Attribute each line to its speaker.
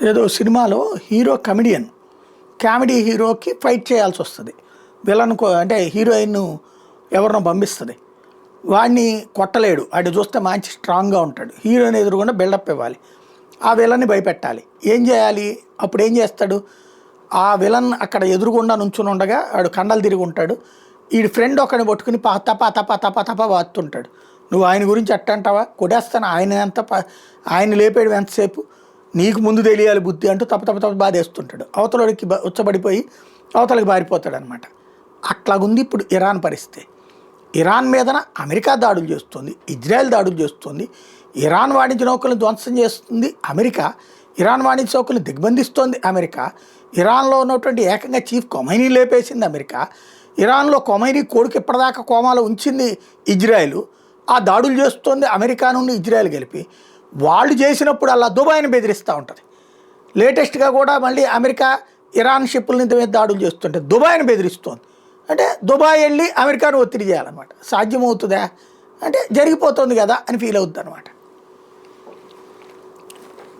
Speaker 1: ఏదో సినిమాలో hero comedian comedy హీరోకి ఫైట్ చేయాల్సి వస్తుంది. విలన్ అంటే హీరోయిన్ ఎవరినో పంపిస్తుంది, వాడిని కొట్టలేడు, వాడు చూస్తే మంచి స్ట్రాంగ్గా ఉంటాడు, హీరోయిన్ ఎదురుగుండా బిల్డప్ ఇవ్వాలి, ఆ విలన్ని భయపెట్టాలి. ఏం చేయాలి? అప్పుడు ఏం చేస్తాడు? ఆ విలన్ అక్కడ ఎదురుగుండా నుంచుని ఉండగా వాడు కండలు తిరిగి ఉంటాడు, ఈ ఫ్రెండ్ ఒకడిని పట్టుకుని తప తప తప తప వాడుతుంటాడు. నువ్వు ఆయన గురించి అట్టంటావా, కొట్టేస్తాను, ఆయన లేపేయడం ఎంతసేపు, నీకు ముందు తెలియాలి బుద్ధి అంటూ తప్ప తప్ప తప్ప బాధేస్తుంటాడు. అవతలకి ఉచ్చబడిపోయి అవతలకి పారిపోతాడు అనమాట. అట్లాగుంది ఇప్పుడు ఇరాన్ పరిస్థితి. ఇరాన్ మీదన అమెరికా దాడులు చేస్తుంది, ఇజ్రాయెల్ దాడులు చేస్తుంది, ఇరాన్ వాణిజ్య నౌకలను ధ్వంసం చేస్తుంది అమెరికా, ఇరాన్ వాణిజ్య నౌకలను దిగ్బంధిస్తోంది అమెరికా, ఇరాన్లో ఉన్నటువంటి ఏకంగా చీఫ్ కొమైనీ లేపేసింది అమెరికా, ఇరాన్లో కొమైనీ కొడుకు ఇప్పటిదాకా కోమాలో ఉంచింది ఇజ్రాయెల్. ఆ దాడులు చేస్తోంది అమెరికా నుండి ఇజ్రాయెల్ కలిపి. వాళ్ళు చేసినప్పుడు అలా దుబాయ్ని బెదిరిస్తూ ఉంటుంది. లేటెస్ట్గా కూడా మళ్ళీ అమెరికా ఇరాన్ షిప్పుల మీద దాడులు చేస్తుంటే దుబాయ్ని బెదిరిస్తోంది. అంటే దుబాయ్ వెళ్ళి అమెరికాను ఒత్తిడి చేయాలన్నమాట. సాధ్యమవుతుందా అంటే జరిగిపోతుంది కదా అని ఫీల్ అవుతుంది అనమాట.